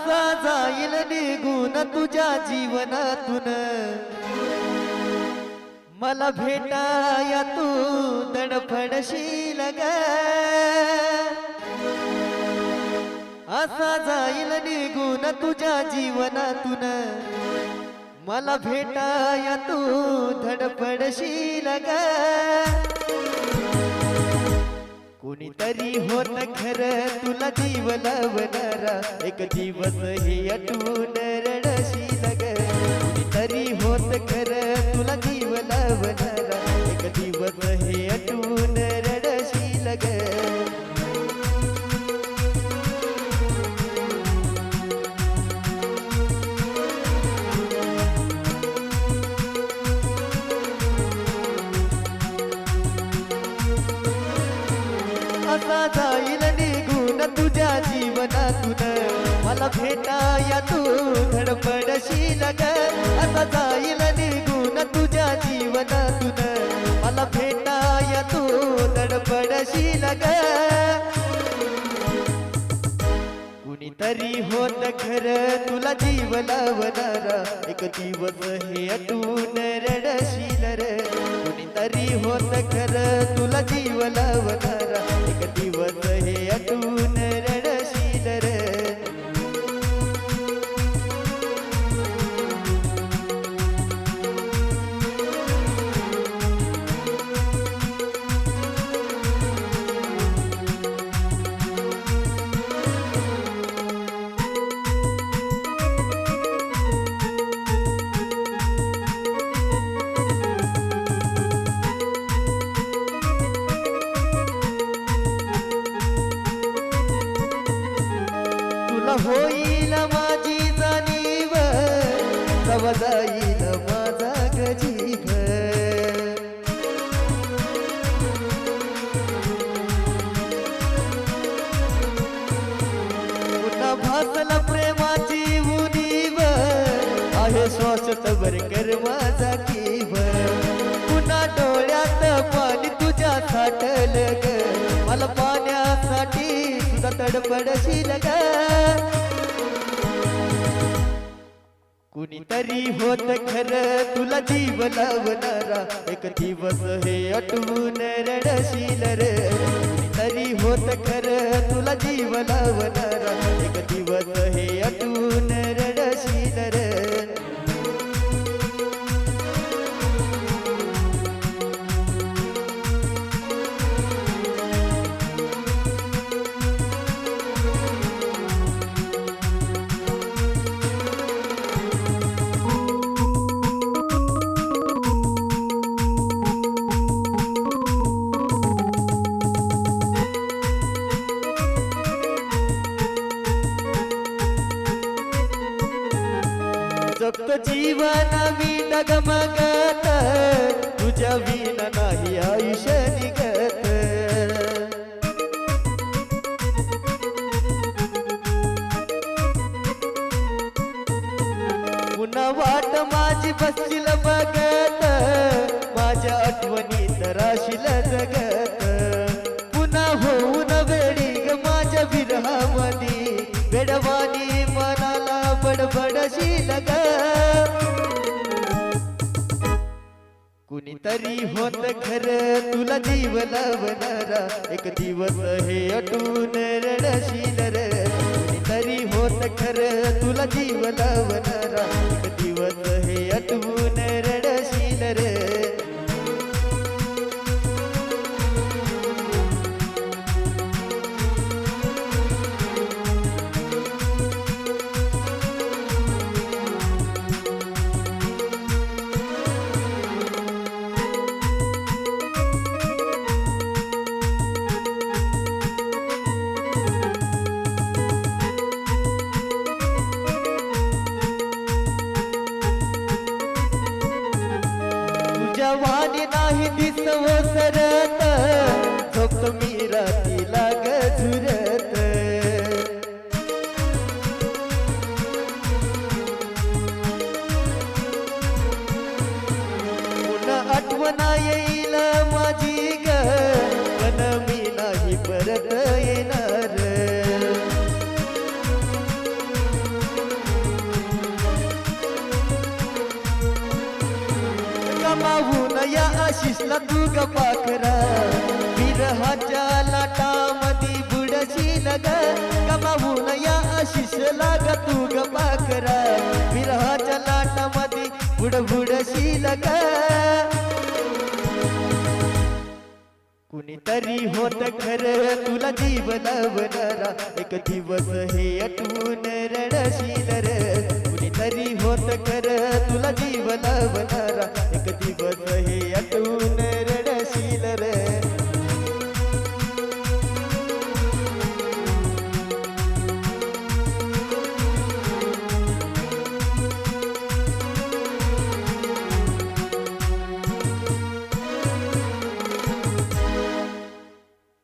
असा जाईल निघून तुझ्या जीवनातून मला भेटाया तू दडपडशील ग असा जाईल निघून तुझ्या जीवनातून मला भेटाया तू धडपडशील ग कोणीतरी होत खरं तुला जीव लावणारा एक दिवस हे आठवून रडशील ग कोणीतरी होत खरं तुला जीव लावणारा एक दिवस हे आठवून रडशील ग असा जाईल निघून तुझ्या जीवनातून मला भेटाया तू धडपडशील ग असा जाईल निघून तुझ्या जीवनातून मला भेटाया तू धडपडशील ग कुणीतरी होत खरं तुला जीव लावणारा एक दिवस हे आठवून रडशील रे कुणीतरी होत खरं तुला जीव लावणारा एक दिवस हे आठवून रडशील रे होईल माझी जाणीव तवा जाईल माझा गजीव पुन्हा भासला प्रेमाची उणीव आहे श्वासतवर कर माझा कीव पुन्हा डोळ्यात पाणी तुझ्या साठल ग मला पाण्यासाठी सुद्धा तडपडशील ग कुणीतरी होत खरं तुला जीव लावणारा एक दिवस हे आठवून रडशील रे कुणीतरी होत खरं तुला जीव लावणारा एक दिवस हे आठवून रडशील रे जगतो जीवन मी डगमगत तुझ्या विना नाही आयुष्य निगत पुन्हा वाट माझी बसशील बघत माझ्या आठवणीत राशील जगत पुन्हा होऊन वेळी ग माझ्या विरहामधी वेडवानी मनाला बडबडशील ग कुणीतरी होत खरं तुला जीव लावणारा एक दिवस हे आठवून रडशील रे कुणीतरी होत खरं तुला जीव लावणारा एक दिवस हे आठवून रडशील रे वाणी नाही दिसव सरत झोप मी रातीला गझुरत पुन्हा आठवणा येईल माझी ग पण मी नाही परत येणार आशिषला तू ग पाखरा विरहाच्या लाटामधी बुडशील ग गमावून या आशिषला ग तू ग पाखरा विरहाच्या लाटामधी बुडशील ग कुणीतरी होत खरं तुला जीव लावणारा एक दिवस हे आठवून रडशील रे कुणीतरी होत खरं तुला जीव लावणारा एक दिवस हे